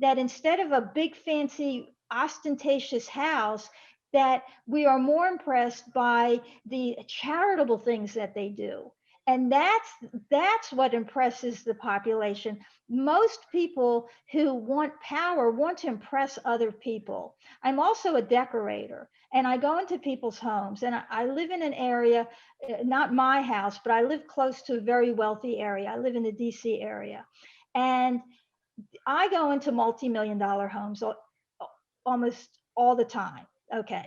that instead of a big fancy ostentatious house, that we are more impressed by the charitable things that they do. And that's what impresses the population. Most people who want power want to impress other people. I'm also a decorator, and I go into people's homes, and I live in an area, not my house, but I live close to a very wealthy area. I live in the DC area. And I go into multi-million dollar homes almost all the time. Okay.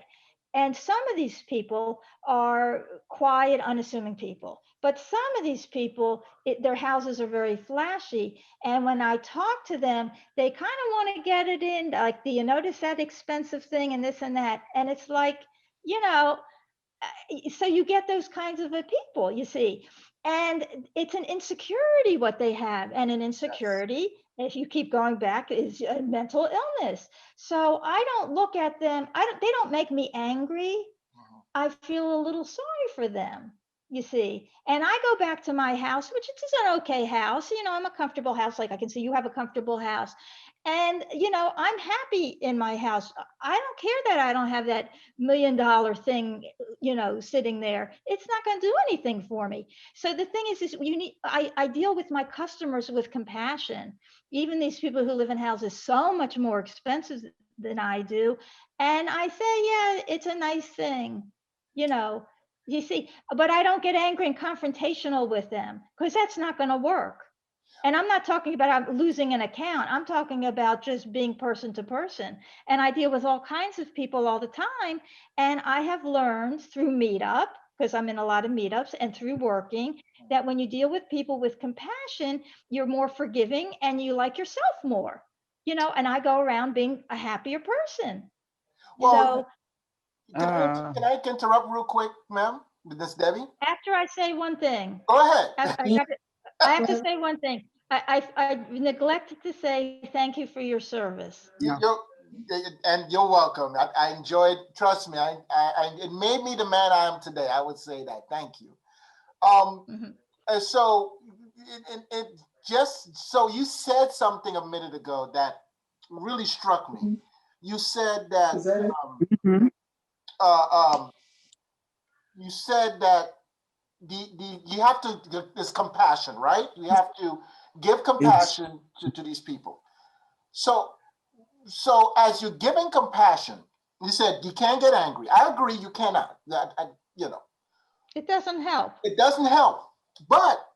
And some of these people are quiet, unassuming people. But some of these people, their houses are very flashy. And when I talk to them, they kind of want to get it in, like, do you notice that expensive thing and this and that? And it's like, you know, so you get those kinds of people, you see. And it's an insecurity what they have. And an Yes. insecurity, if you keep going back, is a mental illness. So I don't look at them, they don't make me angry. Mhm. I feel a little sorry for them, you see. And I go back to my house, which is an okay house. You know, I'm a comfortable house. Like I can see you have a comfortable house. And, you know, I'm happy in my house. I don't care that I don't have that $1 million thing, you know, sitting there. It's not going to do anything for me. So the thing is I deal with my customers with compassion. Even these people who live in houses so much more expensive than I do. And I say, yeah, it's a nice thing, you know, you see, but I don't get angry and confrontational with them because that's not going to work. And I'm not talking about I'm losing an account. I'm talking about just being person to person. And I deal with all kinds of people all the time. And I have learned through meetup, because I'm in a lot of meetups and through working, that when you deal with people with compassion, you're more forgiving and you like yourself more, you know, and I go around being a happier person. Well, So can I interrupt real quick, ma'am? Miss Debbie? after I say one thing, Go ahead. I got to, I have to say one thing. I neglected to say thank you for your service. You're, and you're welcome. I enjoyed. Trust me. It made me the man I am today. I would say that. Thank you. Um, Mhm. so it just so you said something a minute ago that really struck me. You said that um, uh, um, you said that the you have to this compassion, right? You have to give compassion to these people. So as you're giving compassion, you said you can't get angry. I agree, you cannot. That you know, It doesn't help. it doesn't help. But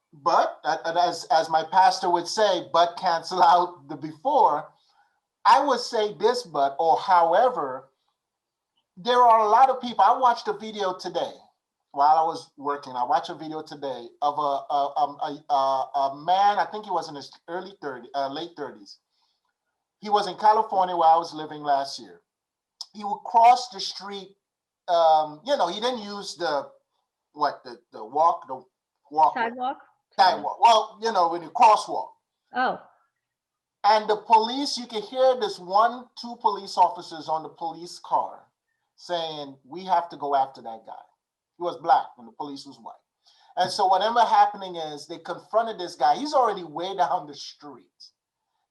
as my pastor would say, but cancel out the before. I would say this, but or however, there are a lot of people. I watched a video today while I was working. I watched a video today of a man. I think he was in his late 30s. He was in California where I was living last year. He would cross the street. He didn't use the walkway, Sidewalk? Sorry. sidewalk. Well, when you crosswalk. Oh, And the police, you could hear this two police officers on the police car saying, "We have to go after that guy." He was black and the police was white. And so whatever happening is they confronted this guy. He's already way down the street.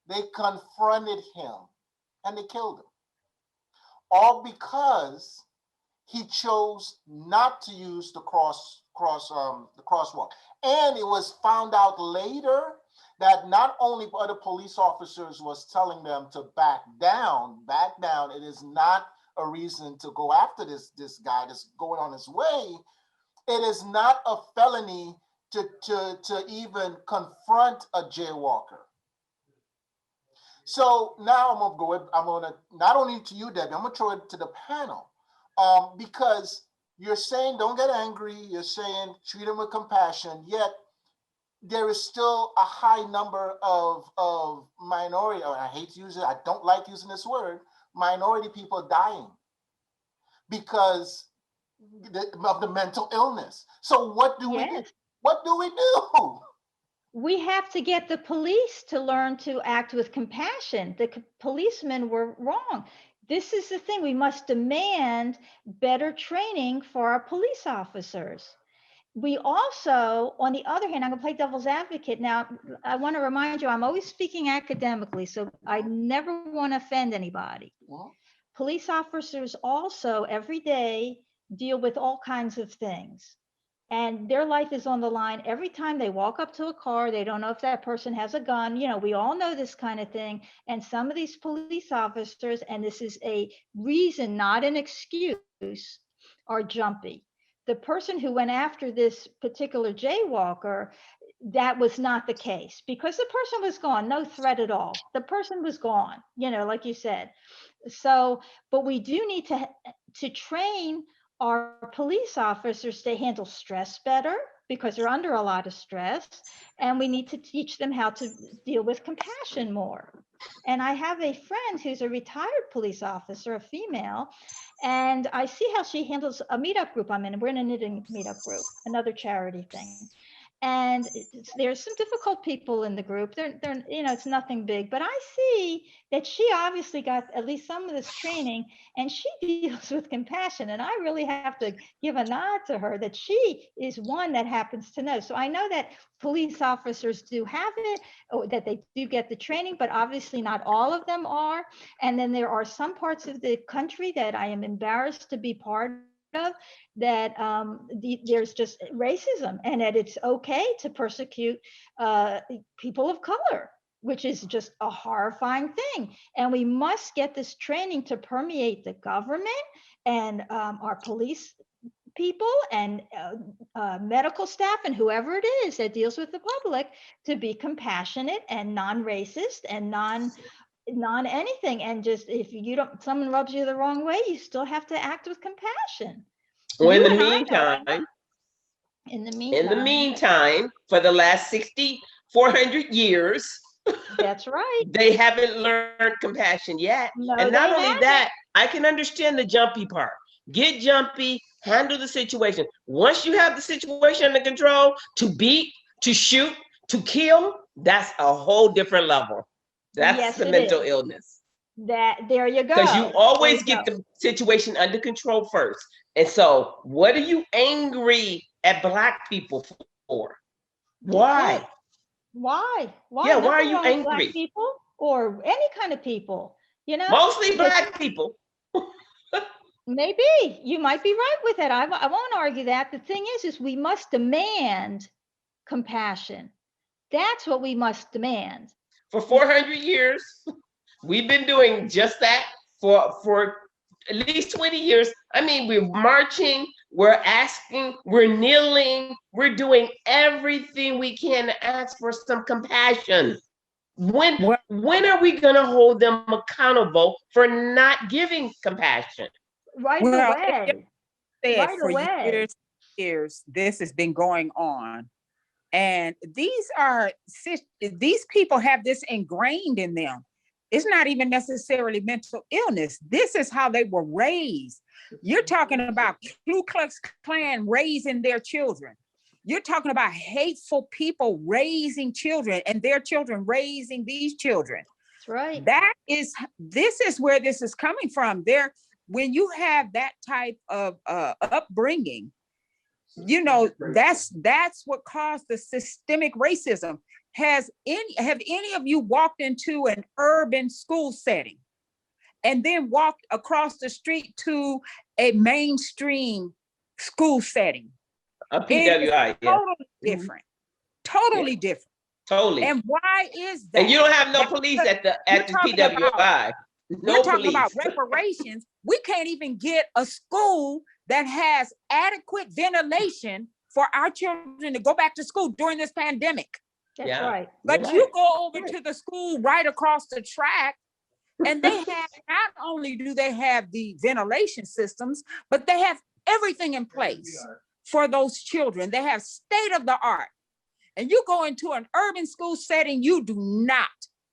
They confronted him and they killed him. All because he chose not to use the crosswalk. And it was found out later that not only other police officers was telling them to back down. It is not a reason to go after this guy that's going on his way. It is not a felony to even confront a jaywalker. So now I'm gonna not only to you, Debbie, I'm gonna throw it to the panel. Because you're saying don't get angry, you're saying treat them with compassion, yet there is still a high number of minority, or I hate to use it, I don't like using this word, minority people dying because of the mental illness. So what do we do? yes. What do we do? We have to get the police to learn to act with compassion. The policemen were wrong. This is the thing. We must demand better training for our police officers. We also, on the other hand, I'm going to play devil's advocate. Now, I want to remind you, I'm always speaking academically, so I never want to offend anybody. Well, Police officers also every day deal with all kinds of things. And their life is on the line every time they walk up to a car. They don't know if that person has a gun. You know, we all know this kind of thing. And some of these police officers, and this is a reason, not an excuse, are jumpy. The person who went after this particular jaywalker, that was not the case because the person was gone, no threat at all. The person was gone, you know, like you said. So, but we do need to train our police officers to handle stress better because they're under a lot of stress, and we need to teach them how to deal with compassion more. And I have a friend who's a retired police officer, a female, and I see how she handles a meetup group I'm in. We're in a knitting meetup group, another charity thing. And there's some difficult people in the group. They're, you know, it's nothing big, but I see that she obviously got at least some of this training, and she deals with compassion. And I really have to give a nod to her that she is one that happens to know. So I know that police officers do have it, or that they do get the training, but obviously not all of them are. And then there are some parts of the country that I am embarrassed to be part of, that there's just racism, and that it's okay to persecute uh, people of color, which is just a horrifying thing. And we must get this training to permeate the government and our police people and medical staff and whoever it is that deals with the public, to be compassionate and non-racist and non anything. And just, if you don't, someone rubs you the wrong way, you still have to act with compassion. Well, You and I know. in the In the meantime, meantime, for the last 400 years, that's right. they haven't learned compassion yet. No, And not they only haven't. that, I can understand the jumpy part. Get jumpy, handle the situation. Once you have the situation under control, to beat, to shoot, to kill, that's a whole different level. That's Yes, the it mental is. illness. That, there you go. Because you There always you get go. the situation under control first. And so, what are you angry at Black people for? Why? Yeah. Why? Yeah, why are Nothing you wrong with Black angry? people or any kind of people, you know? Mostly Because Black people. maybe you might be right with it. I won't argue that. The thing is we must demand compassion. That's what we must demand. For 400 years, we've been doing just that for at least 20 years. I mean, we're marching, we're asking, we're kneeling, we're doing everything we can to ask for some compassion. When Well, when are we going to hold them accountable for not giving compassion? Right well, it just away. said Right for away. years, this has been going on. And these people have this ingrained in them. It's not even necessarily mental illness. This is how they were raised. You're talking about Ku Klux Klan raising their children. You're talking about hateful people raising children and their children raising these children. That's right. This is where this is coming from. When you have that type of upbringing, that's what caused the systemic racism. Have any of you walked into an urban school setting and then walked across the street to a mainstream school setting? A It is PWI, yeah. totally different. Totally different. Totally. And why is that? And you don't have no That's police because at the talking about PWI. we're No talking about police. reparations. We can't even get a school that has adequate ventilation for our children to go back to school during this pandemic. That's Yeah. right. But You're you right. go over to the school right across the track, and they have, not only do they have the ventilation systems, but they have everything in place for those children. They have state of the art. And you go into an urban school setting, you do not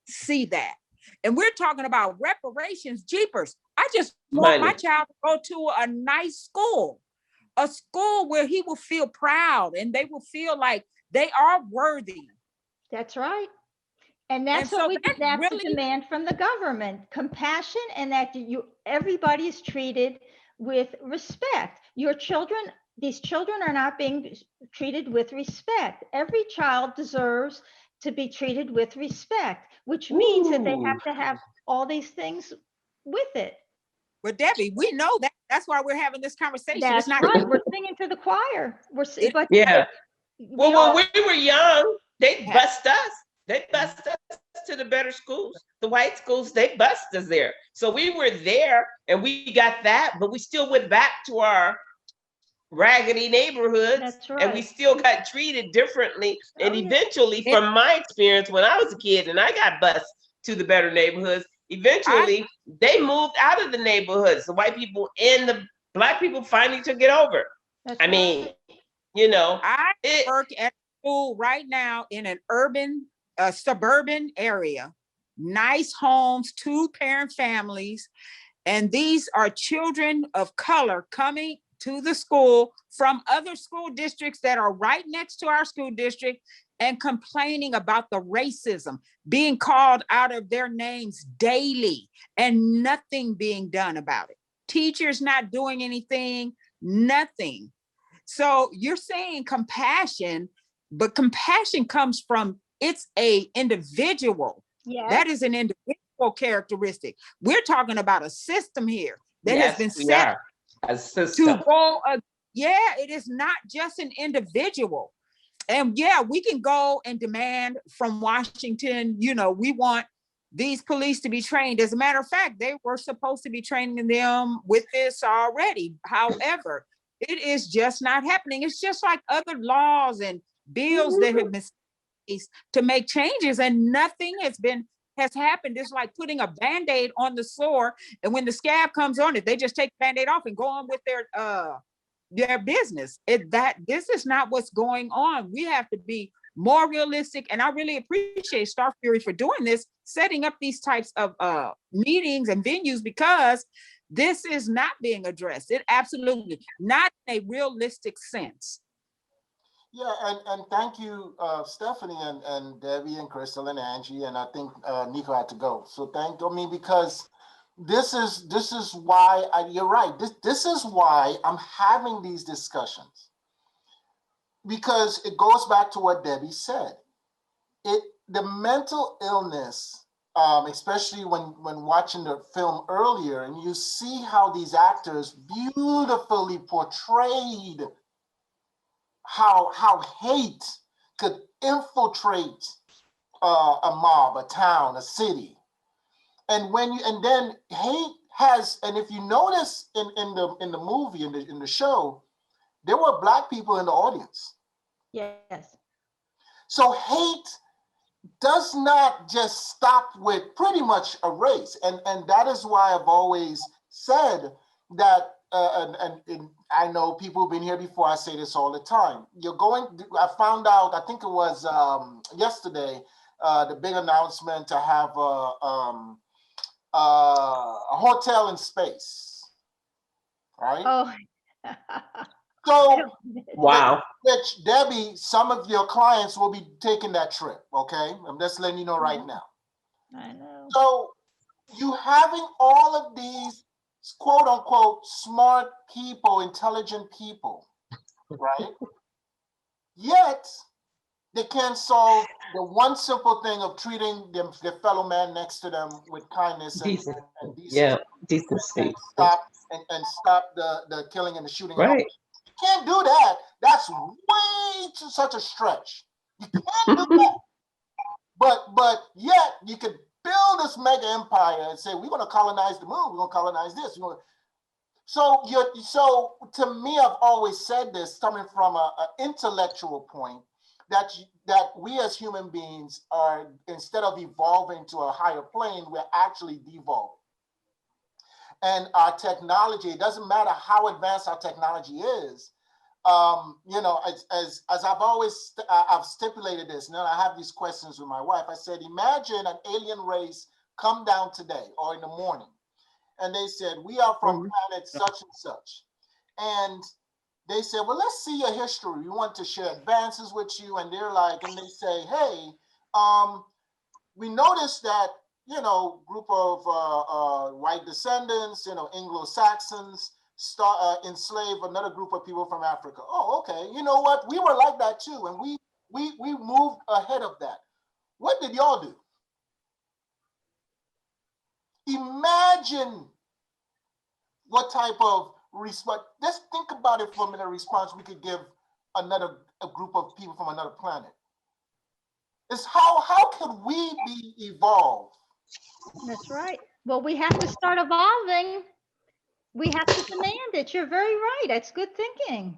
see that. And we're talking about reparations, jeepers. I just want my Money. child to go to a nice school, a school where he will feel proud and they will feel like they are worthy. That's right. And And that's what so we that's have to really, demand from the government: compassion, and that everybody is treated with respect. Your children these children are not being treated with respect. Every child deserves to be treated with respect, which means that they Ooh. have to have all these things with it. But Debbie, we know that. That's why we're having this conversation. It's That's not. right. We're singing to the choir. It, But Yeah. we Well, all, when we were young, they Yeah. bust us. They bust us to the better schools. The white schools, they bust us there. So we were there and we got that, but we still went back to our raggedy neighborhoods that's and we right. still got treated differently. And Oh, yeah. eventually, it, from my experience when I was a kid and I got bused to the better neighborhoods, I eventually they moved out of the neighborhoods. The white people and the black people finally took it over. That's I right. mean, you know, I it, work at a school right now in an urban, suburban area. Nice homes, two-parent families, and these are children of color coming to the school from other school districts that are right next to our school district and complaining about the racism, being called out of their names daily and nothing being done about it. Teachers not doing anything, nothing. So you're saying compassion, but compassion comes from it's a individual. Yes. That is an individual characteristic. We're talking about a system here that has yes, been we set are a to system. go. Yeah, it is not just an individual. And yeah, we can go and demand from Washington, we want these police to be trained. As a matter of fact, they were supposed to be training them with this already. However, it is just not happening. It's just like other laws and bills that have been placed to make changes and nothing has happened. It's like putting a band-aid on the sore, and when the scab comes on it, they just take the band-aid off and go on with their business. This is not what's going on. We have to be more realistic. And I really appreciate Starfury for doing this, setting up these types of meetings and venues, because this is not being addressed. It absolutely not in a realistic sense. Yeah, and thank you, Stephanie and Debbie and Crystal and Angie, and I think Nico had to go. So because this is why you're right. This is why I'm having these discussions, because it goes back to what Debbie said. The mental illness, especially when watching the film earlier, and you see how these actors beautifully portrayed how hate could infiltrate a mob, a town, a city, and then hate has, and if you notice in the movie in the show, there were Black people in the audience. Yes. So hate does not just stop with pretty much a race, and that is why I've always said that. And I know people have been here before. I say this all the time. I found out, I think it was yesterday, the big announcement to have a hotel in space, right? Oh. So, Wow. which Debbie, some of your clients will be taking that trip, okay? I'm just letting you know right now. I know. So, you having all of these quote unquote smart people, intelligent people, right? Yet they can't solve the one simple thing of treating their fellow man next to them with kindness and decency. Yeah, decency. And stop the killing and the shooting. Right. You can't do that. That's way too such a stretch. You can't do that. But yet you could build this mega empire and say, we're going to colonize the moon, we're going to colonize this. So to me, I've always said this, coming from an intellectual point, that we as human beings are, instead of evolving to a higher plane, we're actually devolving. And our technology, it doesn't matter how advanced our technology is. As I've always I've stipulated this, and then I have these questions with my wife. I said, imagine an alien race come down today or in the morning, and they said, we are from planet such and such, and they said, well, let's see your history. We want to share advances with you. And they're like, and they say, hey, we noticed that, group of white descendants, Anglo-Saxons, enslave another group of people from Africa. Oh, okay. You know what? We were like that too, and we moved ahead of that. What did y'all do? Imagine what type of response. Just think about it for a minute. Response we could give a group of people from another planet. Is how could we be evolved? That's right. Well, we have to start evolving. We have to demand it. You're very right. That's good thinking.